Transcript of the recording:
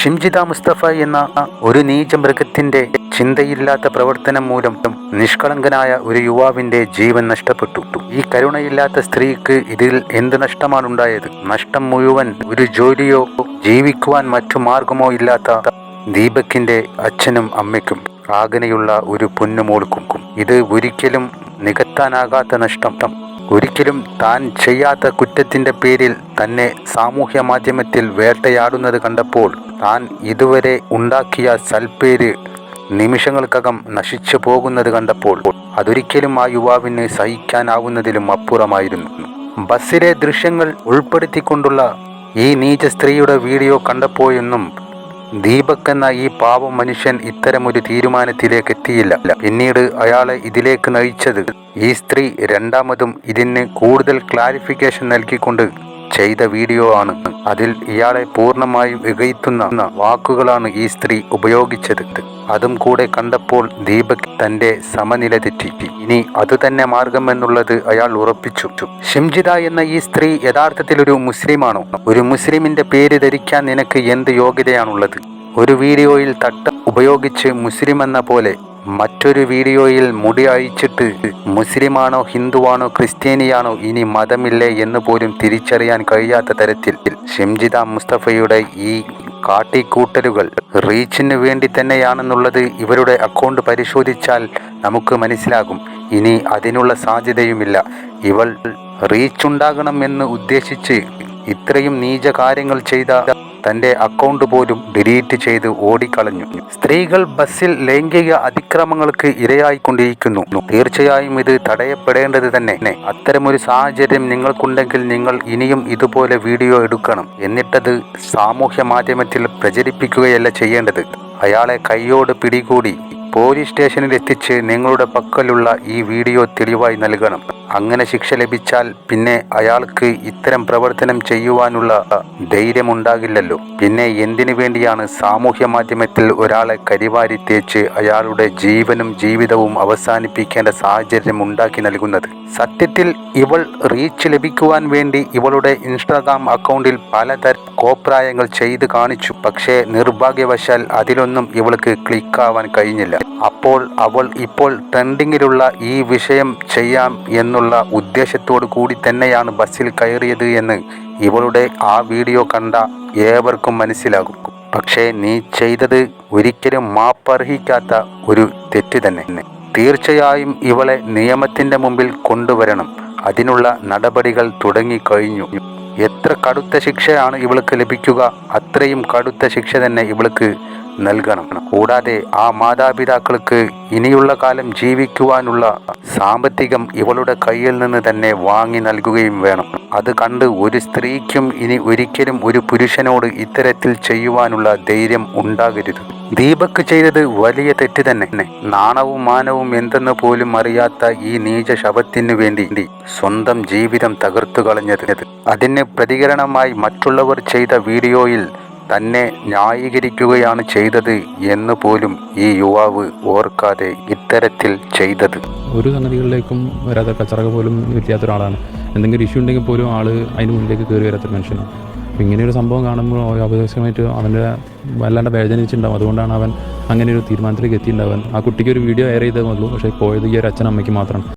ഷിംജിത മുസ്തഫ എന്ന ഒരു നീച മൃഗത്തിന്റെ ചിന്തയില്ലാത്ത പ്രവർത്തനം മൂലം നിഷ്കളങ്കനായ ഒരു യുവാവിന്റെ ജീവൻ നഷ്ടപ്പെട്ടു. ഈ കരുണയില്ലാത്ത സ്ത്രീക്ക് ഇതിൽ എന്ത് നഷ്ടമാണുണ്ടായത്? നഷ്ടം മുഴുവൻ ഒരു ജോലിയോ ജീവിക്കുവാൻ മറ്റു മാർഗമോ ഇല്ലാത്ത ദീപകിന്റെ അച്ഛനും അമ്മയ്ക്കും ആകെയുള്ള ഒരു പൊന്നുമോൾക്കും. ഇത് ഒരിക്കലും നികത്താനാകാത്ത നഷ്ടം. ഒരിക്കലും താൻ ചെയ്യാത്ത കുറ്റത്തിന്റെ പേരിൽ തന്നെ സാമൂഹ്യ മാധ്യമത്തിൽ വേട്ടയാടുന്നത് കണ്ടപ്പോൾ താൻ ഇതുവരെ ഉണ്ടാക്കിയ സൽപ്പേര് നിമിഷങ്ങൾക്കകം നശിച്ചു പോകുന്നത് കണ്ടപ്പോൾ അതൊരിക്കലും ആ യുവാവിന് സഹിക്കാനാവുന്നതിലും അപ്പുറമായിരുന്നു. ബസ്സിലെ ദൃശ്യങ്ങൾ ഉൾപ്പെടുത്തിക്കൊണ്ടുള്ള ഈ നീച സ്ത്രീയുടെ വീഡിയോ കണ്ടപ്പോഴൊന്നും ദീപക് എന്ന ഈ പാവം മനുഷ്യൻ ഇത്തരമൊരു തീരുമാനത്തിലേക്ക് എത്തിയില്ല. പിന്നീട് അയാളെ ഇതിലേക്ക് നയിച്ചത് ഈ സ്ത്രീ രണ്ടാമതും ഇതിന് കൂടുതൽ ക്ലാരിഫിക്കേഷൻ നൽകിക്കൊണ്ട് ചെയ്ത വീഡിയോ ആണ്. അതിൽ ഇയാളെ പൂർണ്ണമായും ഇകഴ്ത്തുന്ന വാക്കുകളാണ് ഈ സ്ത്രീ ഉപയോഗിച്ചത്. അതും കൂടെ കണ്ടപ്പോൾ ദീപക് തന്റെ സമനില തെറ്റി. ഇനി അതുതന്നെ മാർഗമെന്നുള്ളത് അയാൾ ഉറപ്പിച്ചു. ഷിംജിത എന്ന ഈ സ്ത്രീ യഥാർത്ഥത്തിൽ ഒരു മുസ്ലിമാണോ? ഒരു മുസ്ലിമിന്റെ പേര് ധരിക്കാൻ നിനക്ക് എന്ത് യോഗ്യതയാണുള്ളത്? ഒരു വീഡിയോയിൽ തട്ട ഉപയോഗിച്ച് മുസ്ലിം എന്ന പോലെ മറ്റൊരു വീഡിയോയിൽ മുടി അഴിച്ചിട്ട് മുസ്ലിമാണോ ഹിന്ദുവാണോ ക്രിസ്ത്യാനിയാണോ ഇനി മതമില്ലേ എന്ന് പോലും തിരിച്ചറിയാൻ കഴിയാത്ത തരത്തിൽ ഷിംജിത മുസ്തഫയുടെ ഈ കാട്ടിക്കൂട്ടലുകൾ റീച്ചിന് വേണ്ടി തന്നെയാണെന്നുള്ളത് ഇവരുടെ അക്കൗണ്ട് പരിശോധിച്ചാൽ നമുക്ക് മനസ്സിലാകും. ഇനി അതിനുള്ള സാധ്യതയുമില്ല. ഇവൾ റീച്ചുണ്ടാകണം എന്ന് ഉദ്ദേശിച്ച് ഇത്രയും നീച കാര്യങ്ങൾ ചെയ്ത തന്റെ അക്കൗണ്ട് പോലും ഡിലീറ്റ് ചെയ്ത് ഓടിക്കളഞ്ഞു. സ്ത്രീകൾ ബസ്സിൽ ലൈംഗിക അതിക്രമങ്ങൾക്ക് ഇരയായിക്കൊണ്ടിരിക്കുന്നു. തീർച്ചയായും ഇത് തടയപ്പെടേണ്ടത് തന്നെ. അത്തരമൊരു സാഹചര്യം നിങ്ങൾക്കുണ്ടെങ്കിൽ നിങ്ങൾ ഇനിയും ഇതുപോലെ വീഡിയോ എടുക്കണം. എന്നിട്ടത് സാമൂഹ്യ മാധ്യമത്തിൽ പ്രചരിപ്പിക്കുകയല്ല ചെയ്യേണ്ടത്. അയാളെ കൈയോട് പിടികൂടി പോലീസ് സ്റ്റേഷനിൽ എത്തിച്ച് നിങ്ങളുടെ പക്കലുള്ള ഈ വീഡിയോ തെളിവായി നൽകണം. അങ്ങനെ ശിക്ഷ ലഭിച്ചാൽ പിന്നെ അയാൾക്ക് ഇത്തരം പ്രവർത്തനം ചെയ്യുവാനുള്ള ധൈര്യമുണ്ടാകില്ലല്ലോ. പിന്നെ എന്തിനു വേണ്ടിയാണ് സാമൂഹ്യ മാധ്യമത്തിൽ ഒരാളെ കരിവാരി തേച്ച് അയാളുടെ ജീവനും ജീവിതവും അവസാനിപ്പിക്കേണ്ട സാഹചര്യം ഉണ്ടാക്കി നൽകുന്നത്? സത്യത്തിൽ ഇവൾ റീച്ച് ലഭിക്കുവാൻ വേണ്ടി ഇവളുടെ ഇൻസ്റ്റാഗ്രാം അക്കൗണ്ടിൽ പലതരം കോപ്രായങ്ങൾ ചെയ്ത് കാണിച്ചു. പക്ഷേ നിർഭാഗ്യവശാൽ അതിലൊന്നും ഇവൾക്ക് ക്ലിക്കാവാൻ കഴിഞ്ഞില്ല. അപ്പോൾ അവൾ ഇപ്പോൾ ട്രെൻഡിങ്ങിലുള്ള ഈ വിഷയം ചെയ്യാം എന്നുള്ള ഉദ്ദേശത്തോടു കൂടി തന്നെയാണ് ബസ്സിൽ കയറിയത് എന്ന് ഇവളുടെ ആ വീഡിയോ കണ്ട ഏവർക്കും മനസ്സിലാകും. പക്ഷേ നീ ചെയ്തത് ഒരിക്കലും മാപ്പർഹിക്കാത്ത ഒരു തെറ്റ് തന്നെ. തീർച്ചയായും ഇവളെ നിയമത്തിന്റെ മുമ്പിൽ കൊണ്ടുവരണം. അതിനുള്ള നടപടികൾ തുടങ്ങിക്കഴിഞ്ഞു. എത്ര കടുത്ത ശിക്ഷയാണ് ഇവൾക്ക് ലഭിക്കുക അത്രയും കടുത്ത ശിക്ഷ തന്നെ ഇവൾക്ക് നൽകണം. കൂടാതെ ആ മാതാപിതാക്കൾക്ക് ഇനിയുള്ള കാലം ജീവിക്കുവാനുള്ള സാമ്പത്തികം ഇവളുടെ കയ്യിൽ നിന്ന് തന്നെ വാങ്ങി നൽകുകയും വേണം. അത് കണ്ട് ഒരു സ്ത്രീക്കും ഇനി ഒരിക്കലും ഒരു പുരുഷനോട് ഇത്തരത്തിൽ ചെയ്യുവാനുള്ള ധൈര്യം ഉണ്ടാകരുത്. ദീപക് ചെയ്തത് വലിയ തെറ്റ് തന്നെ. നാണവും മാനവും എന്തെന്ന് പോലും അറിയാത്ത ഈ നീച ശവത്തിനു വേണ്ടി സ്വന്തം ജീവിതം തകർത്തു കളഞ്ഞത്. അതിന് പ്രതികരണമായി മറ്റുള്ളവർ ചെയ്ത വീഡിയോയിൽ തന്നെ ന്യായീകരിക്കുകയാണ് ചെയ്തത് എന്ന് പോലും ഈ യുവാവ് ഓർക്കാതെ ഇത്തരത്തിൽ ചെയ്തത്. ഒരു സംഗതികളിലേക്കും വരാത്ത കച്ചറക പോലും ഇല്ലാത്ത ഒരാളാണ്. എന്തെങ്കിലും ഇഷ്യൂ ഉണ്ടെങ്കിൽ പോലും ആള് അതിന് മുന്നിലേക്ക് കയറി വരാത്തൊരു മനുഷ്യനാണ്. അപ്പോൾ ഇങ്ങനെയൊരു സംഭവം കാണുമ്പോൾ അപദേശമായിട്ട് അവൻ്റെ വല്ലാണ്ട് വേദനിച്ചിട്ടുണ്ടാവും. അതുകൊണ്ടാണ് അവൻ അങ്ങനെ ഒരു തീരുമാനത്തിലേക്ക് എത്തിയിട്ടുണ്ടാവാൻ. ആ കുട്ടിക്ക് ഒരു വീഡിയോ എയർ ചെയ്തേ ഉള്ളൂ. പക്ഷേ പോയത് ഈ ഒരു അച്ഛനമ്മയ്ക്ക് മാത്രമാണ്.